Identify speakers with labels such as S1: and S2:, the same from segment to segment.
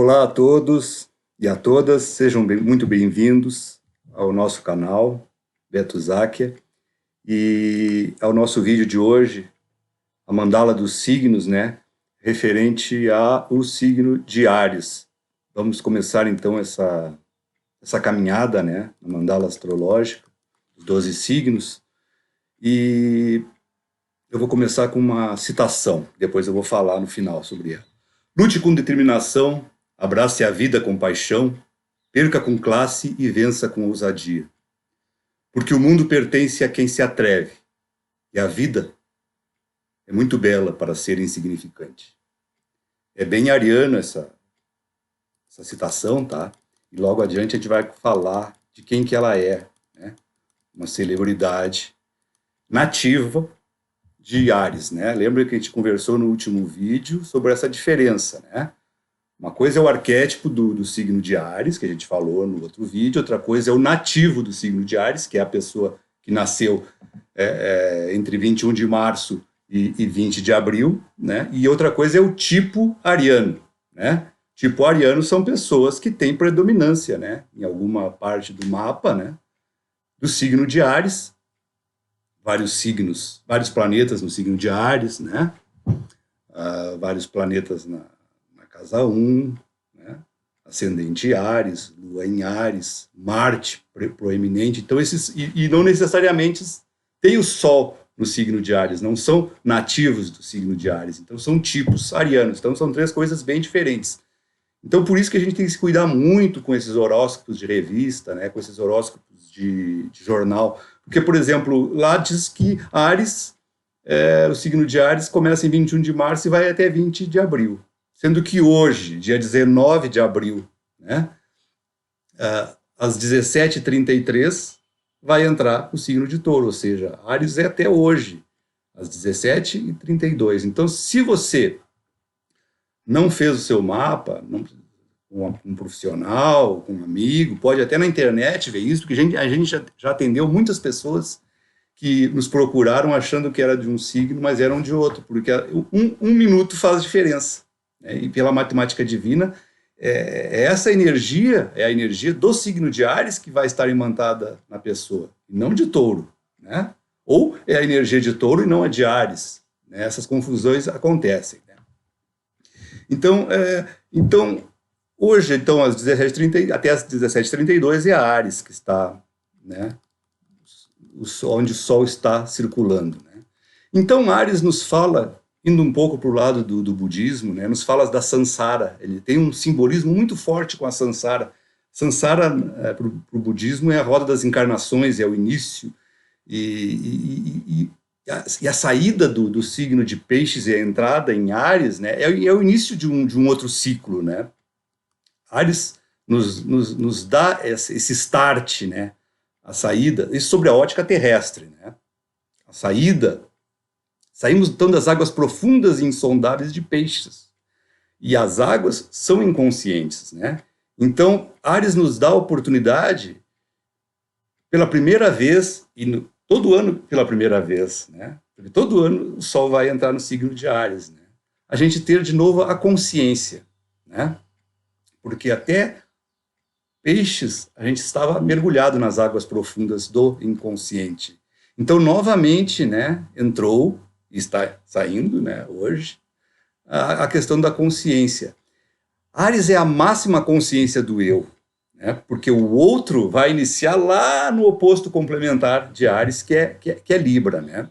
S1: Olá a todos e a todas, sejam muito bem-vindos ao nosso canal, Beto Záquia, e ao nosso vídeo de hoje, a mandala dos signos, né, referente ao signo de Áries. Vamos começar então essa caminhada, né, na mandala astrológica, os 12 signos, e eu vou começar com uma citação, depois eu vou falar no final sobre ela. Lute com determinação, abrace a vida com paixão, perca com classe e vença com ousadia. Porque o mundo pertence a quem se atreve, e a vida é muito bela para ser insignificante. É bem ariano essa citação, tá? E logo adiante a gente vai falar de quem que ela é, né? Uma celebridade nativa de Áries, né? Lembra que a gente conversou no último vídeo sobre essa diferença, né? Uma coisa é o arquétipo do signo de Áries, que a gente falou no outro vídeo, outra coisa é o nativo do signo de Áries, que é a pessoa que nasceu entre 21 de março e 20 de abril, né? E outra coisa é o tipo ariano, né? Tipo ariano são pessoas que têm predominância, né? Em alguma parte do mapa, né? Do signo de Áries, vários signos, vários planetas no signo de Áries, né? Vários planetas na casa 1, né? Ascendente Áries, Lua em Áries, Marte proeminente. Então, e não necessariamente tem o Sol no signo de Áries, não são nativos do signo de Áries, então são tipos arianos. Então, são três coisas bem diferentes. Então, por isso que a gente tem que se cuidar muito com esses horóscopos de revista, né? Com esses horóscopos de jornal. Porque, por exemplo, lá diz que Áries, o signo de Áries começa em 21 de março e vai até 20 de abril. Sendo que hoje, dia 19 de abril, né, às 17h33, vai entrar o signo de Touro, ou seja, Áries é até hoje, às 17h32. Então, se você não fez o seu mapa, com um profissional, com um amigo, pode até na internet ver isso, porque a gente já atendeu muitas pessoas que nos procuraram achando que era de um signo, mas eram de outro, porque um minuto faz diferença. E pela matemática divina, essa energia é a energia do signo de Áries que vai estar imantada na pessoa, e não de Touro, né? Ou é a energia de Touro e não a de Áries, né? Essas confusões acontecem, né? Então, hoje, então, às 17h30, até às 17h32 é a Áries que está, né? Onde o Sol está circulando, né? Então, Áries nos fala, indo um pouco para o lado do budismo, né, nos fala da Sansara. Ele tem um simbolismo muito forte com a Sansara. Sansara, para o budismo, é a roda das encarnações, é o início. E a saída do signo de Peixes e a entrada em Áries, né, é o início de um outro ciclo, né? Áries nos dá esse start, né? A saída, isso sobre a ótica terrestre, né? A saída. Saímos então das águas profundas e insondáveis de Peixes. E as águas são inconscientes, né? Então, Áries nos dá a oportunidade, pela primeira vez, e todo ano pela primeira vez, né? Porque todo ano o Sol vai entrar no signo de Áries, né? A gente ter de novo a consciência, né? Porque até Peixes a gente estava mergulhado nas águas profundas do inconsciente. Então, novamente, né, entrou está saindo, né, hoje, a questão da consciência. Áries é a máxima consciência do eu, né, porque o outro vai iniciar lá no oposto complementar de Áries, que é Libra, né.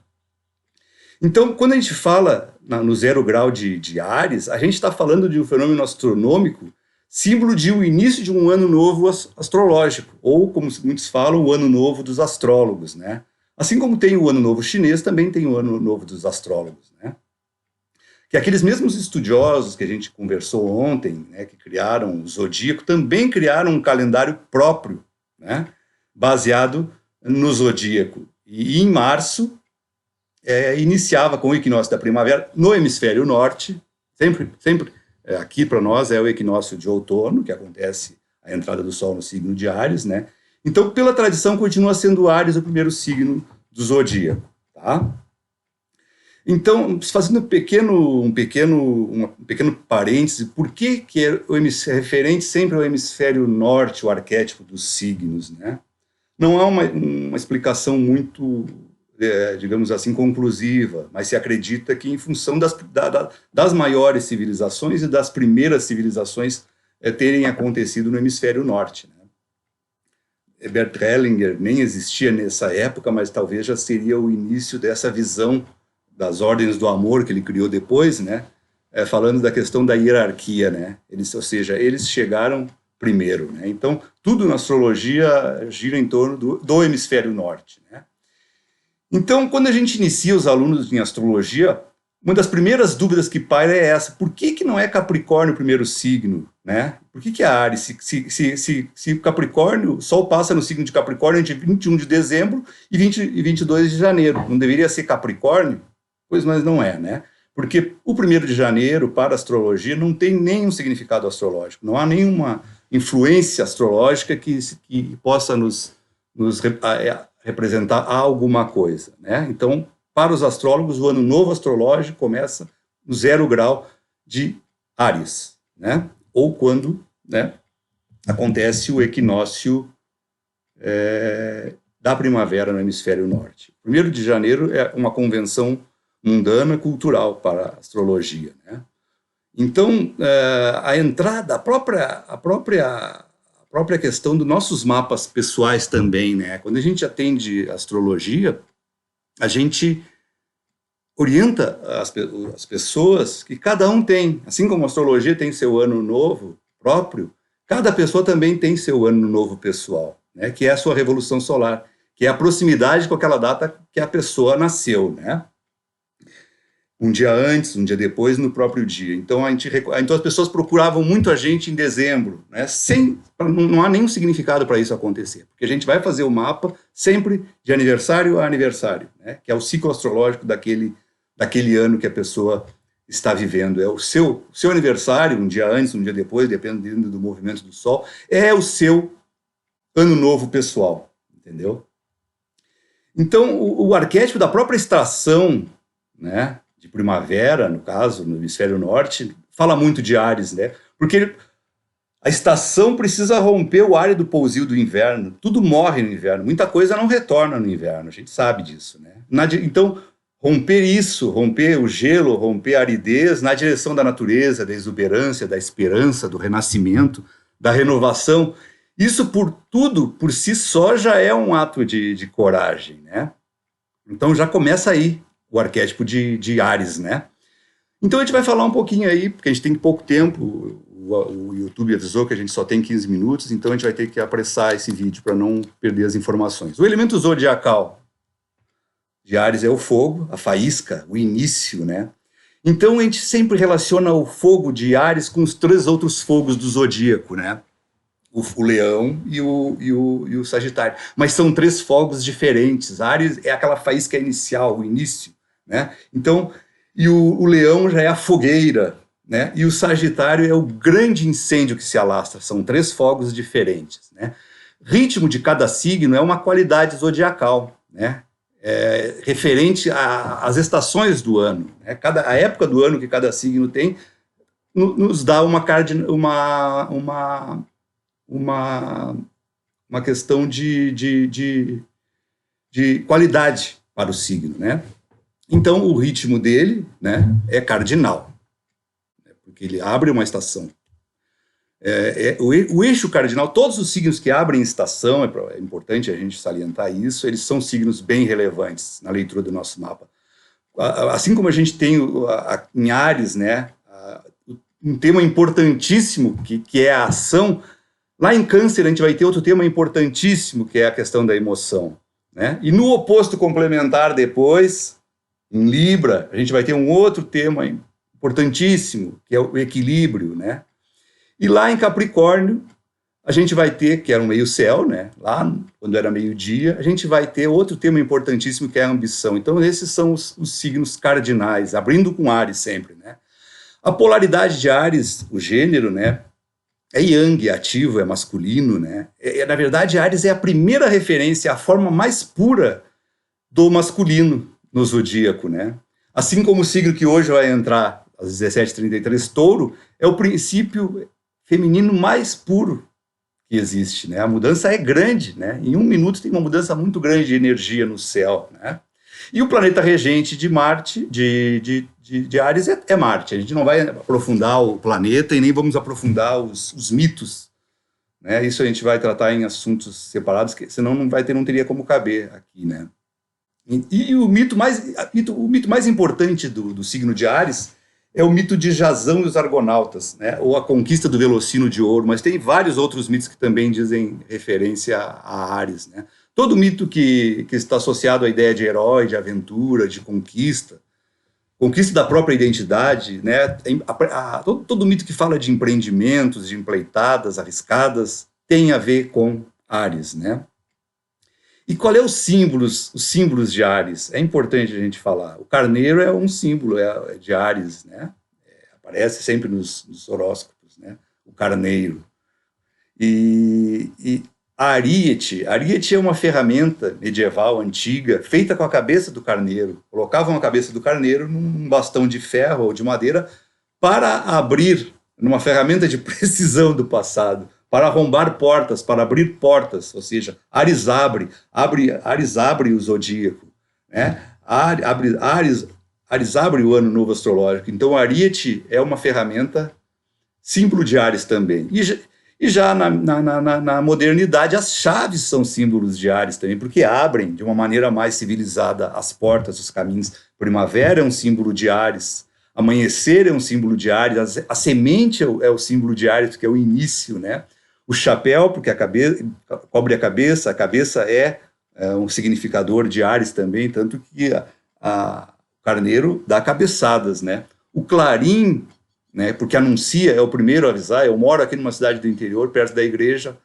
S1: Então, quando a gente fala no 0 grau de Áries, a gente está falando de um fenômeno astronômico, símbolo de um início de um ano novo astrológico, ou, como muitos falam, o ano novo dos astrólogos, né. Assim como tem o Ano Novo Chinês, também tem o Ano Novo dos Astrólogos, né? Que aqueles mesmos estudiosos que a gente conversou ontem, né, que criaram o Zodíaco, também criaram um calendário próprio, né, baseado no Zodíaco. E em março, iniciava com o equinócio da primavera no hemisfério norte, sempre aqui para nós é o equinócio de outono, que acontece a entrada do Sol no signo de Áries, né? Então, pela tradição, continua sendo Áries o primeiro signo do zodíaco, tá? Então, fazendo um pequeno parêntese, por que é referente sempre ao hemisfério norte, o arquétipo dos signos, né? Não há uma explicação muito, digamos assim, conclusiva, mas se acredita que em função das maiores civilizações e das primeiras civilizações terem acontecido no hemisfério norte, né? Bert Hellinger nem existia nessa época, mas talvez já seria o início dessa visão das ordens do amor que ele criou depois, né? Falando da questão da hierarquia, né? Ou seja, eles chegaram primeiro, né? Então, tudo na astrologia gira em torno do hemisfério norte, né? Então, quando a gente inicia os alunos em astrologia, uma das primeiras dúvidas que paira é essa: por que não é Capricórnio o primeiro signo, né? Por que é Áries? Se Capricórnio, o Sol passa no signo de Capricórnio entre 21 de dezembro e 22 de janeiro. Não deveria ser Capricórnio? Pois, mas não é, né? Porque o 1º de janeiro, para a astrologia, não tem nenhum significado astrológico, não há nenhuma influência astrológica que possa nos representar alguma coisa, né? Então, para os astrólogos, o ano novo astrológico começa no 0 grau de Áries, né? Ou quando, né, acontece o equinócio da primavera no hemisfério norte. 1º de janeiro é uma convenção mundana cultural para a astrologia, né? Então, a entrada, a própria questão dos nossos mapas pessoais também, né? Quando a gente atende astrologia, a gente orienta as pessoas que cada um tem, assim como a astrologia tem seu ano novo próprio, cada pessoa também tem seu ano novo pessoal, né? Que é a sua revolução solar, que é a proximidade com aquela data que a pessoa nasceu, né? Um dia antes, um dia depois, no próprio dia. Então, então as pessoas procuravam muito a gente em dezembro, né? Não há nenhum significado para isso acontecer, porque a gente vai fazer o mapa sempre de aniversário a aniversário, né? Que é o ciclo astrológico daquele ano que a pessoa está vivendo. É o seu aniversário, um dia antes, um dia depois, dependendo do movimento do Sol, é o seu ano novo pessoal, entendeu? Então, o arquétipo da própria estação, né, de primavera, no caso, no hemisfério norte, fala muito de Áries, né? Porque a estação precisa romper o árido pousio do inverno. Tudo morre no inverno. Muita coisa não retorna no inverno. A gente sabe disso, né? Então, romper isso, romper o gelo, romper a aridez na direção da natureza, da exuberância, da esperança, do renascimento, da renovação, isso por si só já é um ato de coragem, né? Então já começa aí o arquétipo de Áries, né? Então a gente vai falar um pouquinho aí, porque a gente tem pouco tempo, o YouTube avisou que a gente só tem 15 minutos, então a gente vai ter que apressar esse vídeo para não perder as informações. O elemento zodiacal de Áries é o fogo, a faísca, o início, né? Então a gente sempre relaciona o fogo de Áries com os 3 outros fogos do zodíaco, né? O leão e o sagitário. Mas são 3 fogos diferentes. Áries é aquela faísca inicial, o início, né? Então, e o leão já é a fogueira, né? E o sagitário é o grande incêndio que se alastra. São 3 fogos diferentes, né? Ritmo de cada signo é uma qualidade zodiacal, né? Referente às estações do ano, né? A época do ano que cada signo tem nos dá uma questão de qualidade para o signo, né? Então, o ritmo dele, né, é cardinal, porque ele abre uma estação. O eixo cardinal, todos os signos que abrem estação, é importante a gente salientar isso, eles são signos bem relevantes na leitura do nosso mapa. Assim como a gente tem em Áries, né, um tema importantíssimo, que é a ação, lá em Câncer a gente vai ter outro tema importantíssimo, que é a questão da emoção, né? E no oposto complementar depois, em Libra, a gente vai ter um outro tema importantíssimo, que é o equilíbrio, né? E lá em Capricórnio, a gente vai ter, que era um meio-céu, né? Lá, quando era meio-dia, a gente vai ter outro tema importantíssimo, que é a ambição. Então, esses são os signos cardinais, abrindo com Áries sempre, né? A polaridade de Áries, o gênero, né? É yang, é ativo, é masculino, né? Na verdade, Áries é a primeira referência, a forma mais pura do masculino no zodíaco, né? Assim como o signo que hoje vai entrar às 17h33, Touro, é o princípio feminino mais puro que existe, né? A mudança é grande, né? Em 1 minuto tem uma mudança muito grande de energia no céu, né? E o planeta regente de Marte, de Áries, é Marte. A gente não vai aprofundar o planeta e nem vamos aprofundar os mitos, né? Isso a gente vai tratar em assuntos separados, que senão não teria como caber aqui, né? E o mito mais importante do signo de Áries é o mito de Jasão e os Argonautas, né? Ou a conquista do Velocino de Ouro, mas tem vários outros mitos que também dizem referência a Áries, né? Todo mito que está associado à ideia de herói, de aventura, de conquista da própria identidade, né? Todo mito que fala de empreendimentos, de empleitadas arriscadas, tem a ver com Áries, né? E qual é os símbolos de Áries? É importante a gente falar. O carneiro é um símbolo de Áries, né? Aparece sempre nos horóscopos, né? O carneiro. E a ariete é uma ferramenta medieval antiga feita com a cabeça do carneiro. Colocavam a cabeça do carneiro num bastão de ferro ou de madeira para abrir, numa ferramenta de precisão do passado, para arrombar portas, para abrir portas, ou seja, Áries abre o zodíaco, né? Áries abre o ano novo astrológico. Então, o ariete é uma ferramenta, símbolo de Áries também. E já na modernidade, as chaves são símbolos de Áries também, porque abrem de uma maneira mais civilizada as portas, os caminhos. Primavera é um símbolo de Áries, amanhecer é um símbolo de Áries, a semente é o símbolo de Áries, que é o início, né? O chapéu, porque cobre a cabeça é um significador de Áries também, tanto que o carneiro dá cabeçadas, né? O clarim, né, porque anuncia, é o primeiro a avisar. Eu moro aqui numa cidade do interior, perto da igreja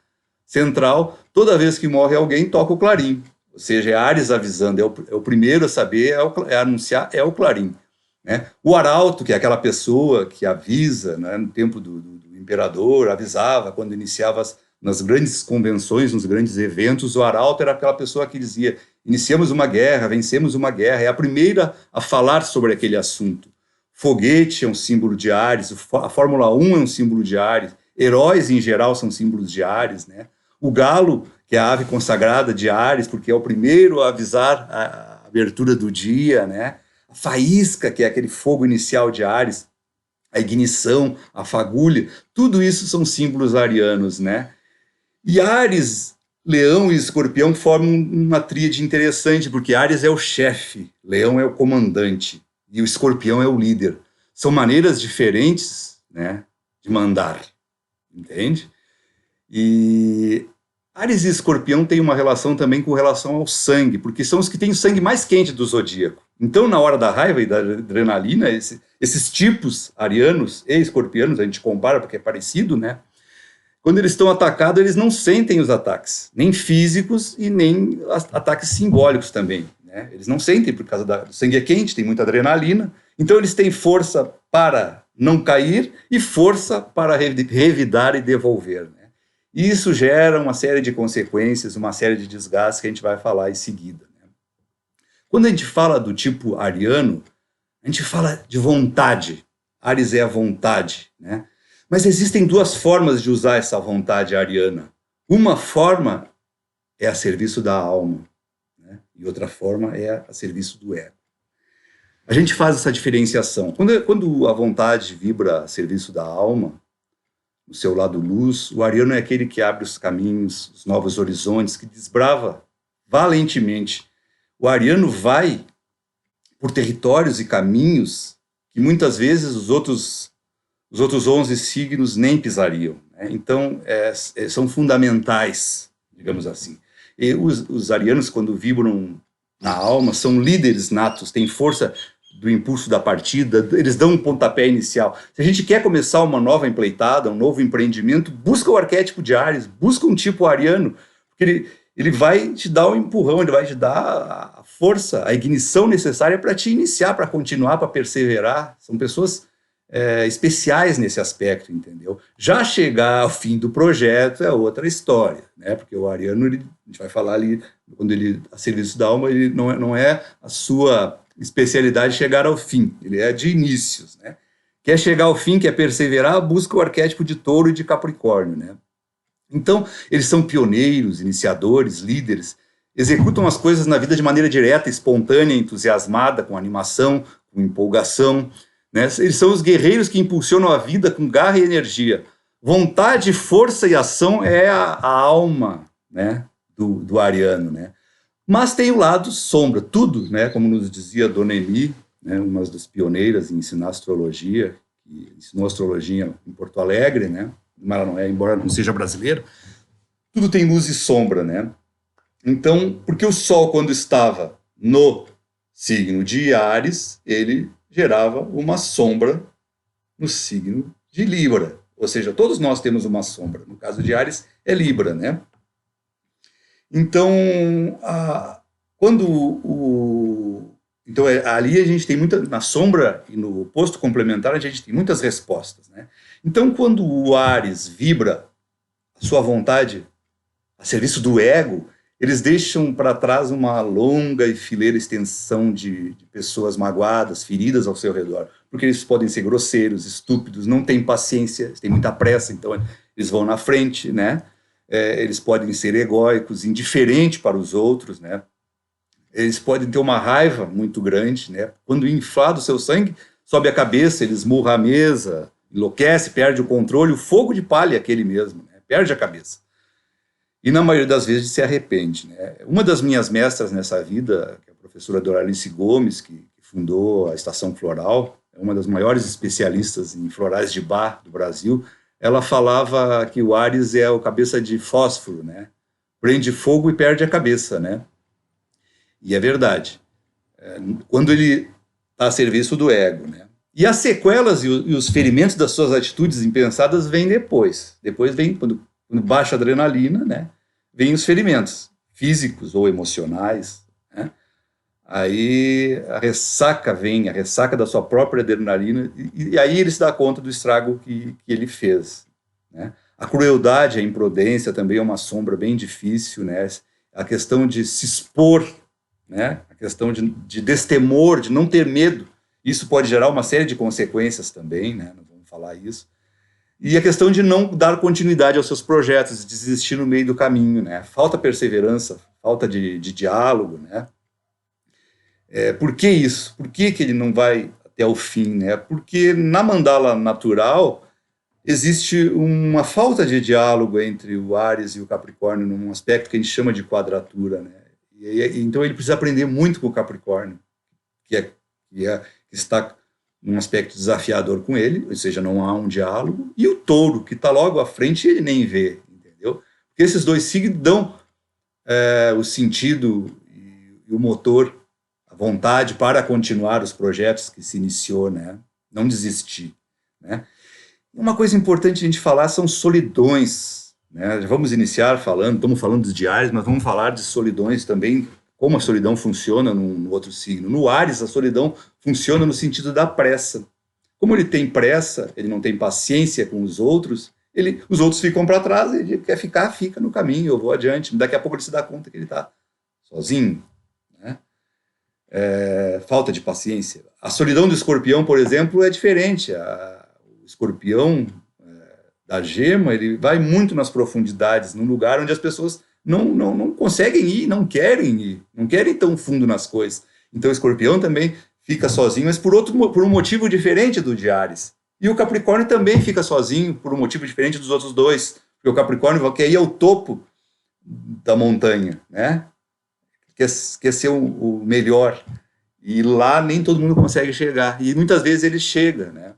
S1: central, toda vez que morre alguém, toca o clarim, ou seja, é Áries avisando, é o primeiro a saber, anunciar, é o clarim, né? O arauto, que é aquela pessoa que avisa, né, no tempo do imperador, avisava quando iniciava nas grandes convenções, nos grandes eventos. O arauto era aquela pessoa que dizia: iniciamos uma guerra, vencemos uma guerra, é a primeira a falar sobre aquele assunto. Foguete é um símbolo de Áries, a Fórmula 1 é um símbolo de Áries, heróis em geral são símbolos de Áries, né? O galo, que é a ave consagrada de Áries, porque é o primeiro a avisar a abertura do dia, né? A faísca, que é aquele fogo inicial de Áries, a ignição, a fagulha, tudo isso são símbolos arianos, né? E Áries, Leão e Escorpião formam uma tríade interessante, porque Áries é o chefe, Leão é o comandante e o Escorpião é o líder. São maneiras diferentes, né, de mandar, entende? E Áries e Escorpião têm uma relação também com relação ao sangue, porque são os que têm o sangue mais quente do zodíaco. Então, na hora da raiva e da adrenalina, esses tipos arianos e escorpianos, a gente compara porque é parecido, né? Quando eles estão atacados, eles não sentem os ataques, nem físicos e nem ataques simbólicos também, né? Eles não sentem por causa do sangue é quente, tem muita adrenalina, então eles têm força para não cair e força para revidar e devolver, né? E isso gera uma série de consequências, uma série de desgastes que a gente vai falar em seguida, né? Quando a gente fala do tipo ariano, a gente fala de vontade. Áries é a vontade, né? Mas existem duas formas de usar essa vontade ariana. Uma forma é a serviço da alma, né? E outra forma é a serviço do ego. A gente faz essa diferenciação. Quando a vontade vibra a serviço da alma, no seu lado luz, o ariano é aquele que abre os caminhos, os novos horizontes, que desbrava valentemente. O ariano vai por territórios e caminhos que muitas vezes os outros 11 signos nem pisariam, né? Então, são fundamentais, digamos assim. E os arianos, quando vibram na alma, são líderes natos, têm força do impulso da partida, eles dão um pontapé inicial. Se a gente quer começar uma nova empleitada, um novo empreendimento, busca o arquétipo de Áries, busca um tipo ariano, porque ele vai te dar um empurrão, ele vai te dar a força, a ignição necessária para te iniciar, para continuar, para perseverar. São pessoas especiais nesse aspecto, entendeu? Já chegar ao fim do projeto é outra história, né? Porque o ariano, a gente vai falar ali, quando ele a serviço da alma, ele não é a sua especialidade chegar ao fim, ele é de inícios, né? Quer chegar ao fim, quer perseverar, busca o arquétipo de Touro e de Capricórnio, né? Então, eles são pioneiros, iniciadores, líderes, executam as coisas na vida de maneira direta, espontânea, entusiasmada, com animação, com empolgação, né? Eles são os guerreiros que impulsionam a vida com garra e energia. Vontade, força e ação é a alma, né, do ariano, né? Mas tem o lado sombra, tudo, né, como nos dizia Dona Emi, né, uma das pioneiras em ensinar astrologia, que ensinou astrologia em Porto Alegre, né? Mas ela não é, embora não seja brasileira, tudo tem luz e sombra, né? Então, porque o Sol, quando estava no signo de Áries, ele gerava uma sombra no signo de Libra. Ou seja, todos nós temos uma sombra. No caso de Áries, é Libra, né? Então, ali a gente tem muita, na sombra e no oposto complementar, a gente tem muitas respostas, né? Então, quando o Áries vibra a sua vontade a serviço do ego, eles deixam para trás uma longa e fileira extensão de pessoas magoadas, feridas ao seu redor, porque eles podem ser grosseiros, estúpidos, não têm paciência, têm muita pressa, então eles vão na frente, né? Eles podem ser egóicos, indiferentes para os outros, né? Eles podem ter uma raiva muito grande, né? Quando inflado o seu sangue, sobe a cabeça, ele esmurra a mesa, enlouquece, perde o controle, o fogo de palha é aquele mesmo, né? Perde a cabeça. E na maioria das vezes se arrepende, né? Uma das minhas mestras nessa vida, que é a professora Doralice Gomes, que fundou a Estação Floral, é uma das maiores especialistas em florais de Bach do Brasil, ela falava que o Áries é o cabeça de fósforo, né? Prende fogo e perde a cabeça, né? E é verdade. Quando ele está a serviço do ego, né? E as sequelas e os ferimentos das suas atitudes impensadas vêm depois. Depois vem, quando baixa a adrenalina, né? Vêm os ferimentos físicos ou emocionais, né? Aí a ressaca vem, a ressaca da sua própria adrenalina, e aí ele se dá conta do estrago que ele fez, né? A crueldade, a imprudência também é uma sombra bem difícil, né? A questão de se expor, né? A questão de destemor, de não ter medo, isso pode gerar uma série de consequências também, né? Não vamos falar isso. E a questão de não dar continuidade aos seus projetos, de desistir no meio do caminho, né? Falta perseverança, falta de diálogo, né? Por que isso? Por que ele não vai até o fim, né? Porque na mandala natural existe uma falta de diálogo entre o Áries e o Capricórnio num aspecto que a gente chama de quadratura, né? Então ele precisa aprender muito com o Capricórnio, que está num aspecto desafiador com ele, ou seja, não há um diálogo, e o Touro, que está logo à frente, ele nem vê, entendeu? Porque esses dois signos dão o sentido e o motor, a vontade para continuar os projetos que se iniciou, né? Não desistir, né? Uma coisa importante a gente falar são solidões, né? Vamos iniciar falando, estamos falando dos diários, mas vamos falar de solidões também, como a solidão funciona no outro signo. No Áries, a solidão funciona no sentido da pressa. Como ele tem pressa, ele não tem paciência com os outros ficam para trás, ele quer ficar, fica no caminho, eu vou adiante. Daqui a pouco ele se dá conta que ele está sozinho, né? Falta de paciência. A solidão do escorpião, por exemplo, é diferente. O escorpião da gema, ele vai muito nas profundidades, num lugar onde as pessoas não conseguem ir, não querem ir tão fundo nas coisas. Então o escorpião também fica sozinho, mas por um motivo diferente do de Áries. E o Capricórnio também fica sozinho por um motivo diferente dos outros dois, porque o Capricórnio quer ir ao topo da montanha, né? Quer ser o melhor, e lá nem todo mundo consegue chegar, e muitas vezes ele chega, né?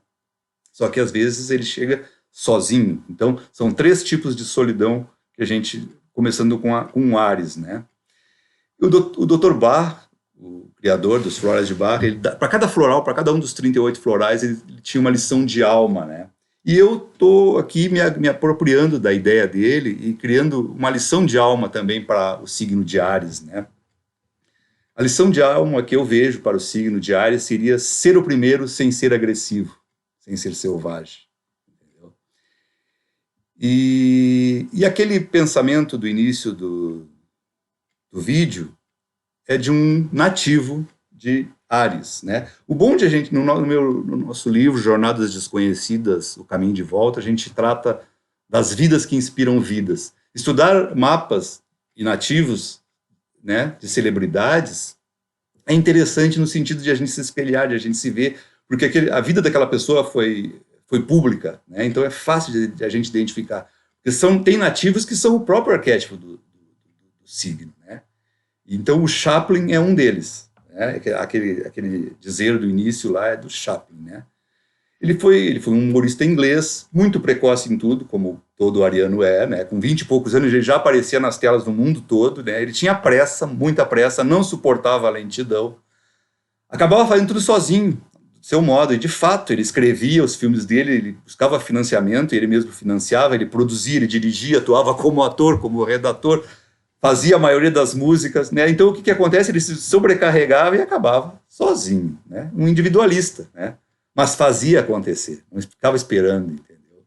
S1: Só que às vezes ele chega sozinho. Então são 3 tipos de solidão que a gente, começando com Áries, né? O Dr. Bach, o criador dos florais de Bach, para cada floral, para cada um dos 38 florais, ele tinha uma lição de alma, né? E eu estou aqui me apropriando da ideia dele e criando uma lição de alma também para o signo de Áries, né? A lição de alma que eu vejo para o signo de Áries seria ser o primeiro sem ser agressivo, sem ser selvagem. Entendeu? E aquele pensamento do início do vídeo é de um nativo de Áries, né? O bom de a gente, no nosso livro, Jornadas Desconhecidas, O Caminho de Volta, a gente trata das vidas que inspiram vidas. Estudar mapas inativos, né, de celebridades é interessante no sentido de a gente se espelhar, de a gente se ver, porque a vida daquela pessoa foi pública, né? Então é fácil de a gente identificar. Porque tem nativos que são o próprio arquétipo do signo, né? Então o Chaplin é um deles, né? Aquele dizer do início lá é do Chaplin, né? Ele foi um humorista inglês, muito precoce em tudo, como todo ariano é, né? Com 20 e poucos anos ele já aparecia nas telas do mundo todo, né? Ele tinha pressa, muita pressa, não suportava a lentidão. Acabava fazendo tudo sozinho, do seu modo, e de fato ele escrevia os filmes dele, ele buscava financiamento, ele mesmo financiava, ele produzia, ele dirigia, atuava como ator, como redator, fazia a maioria das músicas, né? Então o que acontece? Ele se sobrecarregava e acabava sozinho, né? Um individualista, né? Mas fazia acontecer, não ficava esperando, entendeu?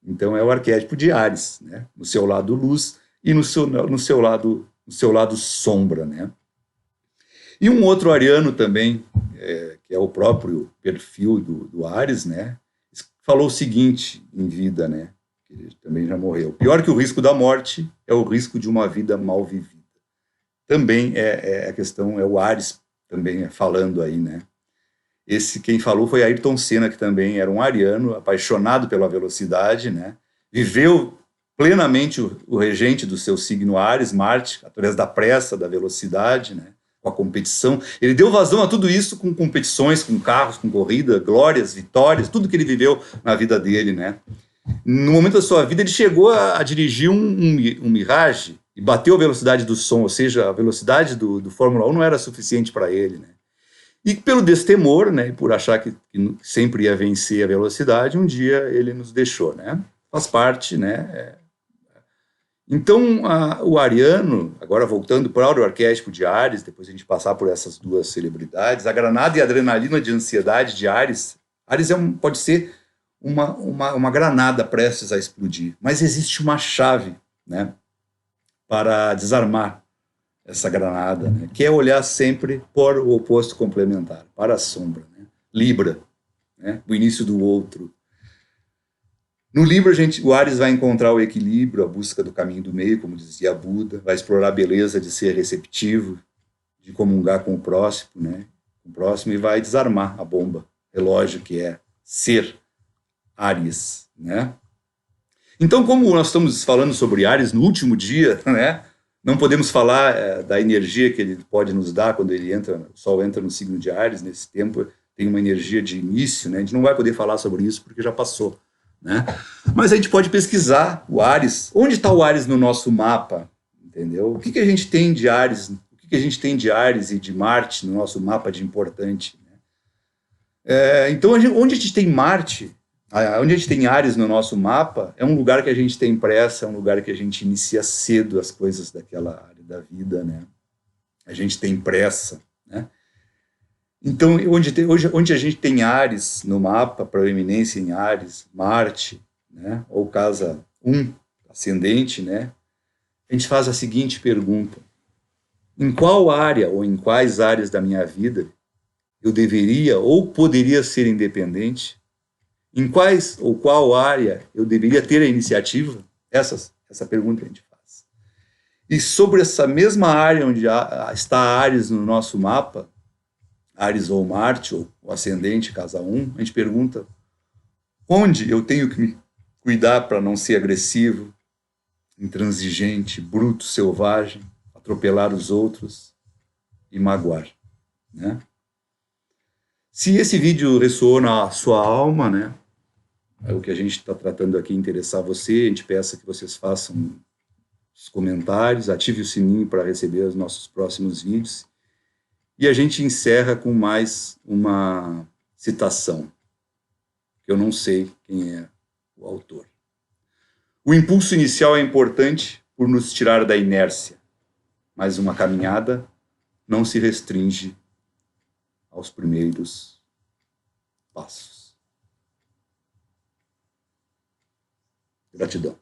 S1: Então é o arquétipo de Áries, né? No seu lado luz e no seu lado sombra, né? E um outro ariano também, que é o próprio perfil do Áries, né? Falou o seguinte em vida, né? Ele também já morreu. Pior que o risco da morte é o risco de uma vida mal vivida. Também a questão, é o Áries também falando aí, né? Quem falou foi Ayrton Senna, que também era um ariano, apaixonado pela velocidade, né? Viveu plenamente o regente do seu signo Áries, Marte, através da pressa, da velocidade, né? Com a competição. Ele deu vazão a tudo isso com competições, com carros, com corrida, glórias, vitórias, tudo que ele viveu na vida dele, né? No momento da sua vida, ele chegou a dirigir um Mirage e bateu a velocidade do som, ou seja, a velocidade do Fórmula 1 não era suficiente para ele, né? E pelo destemor, né, por achar que sempre ia vencer a velocidade, um dia ele nos deixou, né? Faz parte, né? Então, o ariano, agora voltando para o arquétipo de Áries, depois a gente passar por essas duas celebridades, a granada e a adrenalina de ansiedade de Áries, Áries pode ser uma granada prestes a explodir, mas existe uma chave, né, para desarmar essa granada, né, que é olhar sempre por o oposto complementar, para a sombra, né? Libra, né, o início do outro. No Libra, o Áries vai encontrar o equilíbrio, a busca do caminho do meio, como dizia Buda, vai explorar a beleza de ser receptivo, de comungar com o próximo, né, e vai desarmar a bomba, relógio que é ser Áries, né? Então, como nós estamos falando sobre Áries no último dia, né, não podemos falar da energia que ele pode nos dar quando o Sol entra no signo de Áries, nesse tempo tem uma energia de início, né? A gente não vai poder falar sobre isso porque já passou, né? Mas a gente pode pesquisar o Áries. Onde está o Áries no nosso mapa? Entendeu? O que a gente tem de Áries? O que a gente tem de Áries e de Marte no nosso mapa de importante? Né? Então, onde a gente tem Marte, onde a gente tem Áries no nosso mapa, é um lugar que a gente tem pressa, é um lugar que a gente inicia cedo as coisas daquela área da vida, né? A gente tem pressa, né? Então, onde a gente tem Áries no mapa, proeminência em Áries, Marte, né? Ou casa 1, ascendente, né? A gente faz a seguinte pergunta: em qual área ou em quais áreas da minha vida eu deveria ou poderia ser independente? Em quais ou qual área eu deveria ter a iniciativa? Essa pergunta a gente faz. E sobre essa mesma área onde está Áries no nosso mapa, Áries ou Marte, ou o ascendente, casa 1, a gente pergunta: onde eu tenho que me cuidar para não ser agressivo, intransigente, bruto, selvagem, atropelar os outros e magoar, né? Se esse vídeo ressoou na sua alma, né, é o que a gente está tratando aqui interessar você, a gente peça que vocês façam os comentários, ative o sininho para receber os nossos próximos vídeos, e a gente encerra com mais uma citação, que eu não sei quem é o autor. O impulso inicial é importante por nos tirar da inércia, mas uma caminhada não se restringe aos primeiros passos. Gratidão.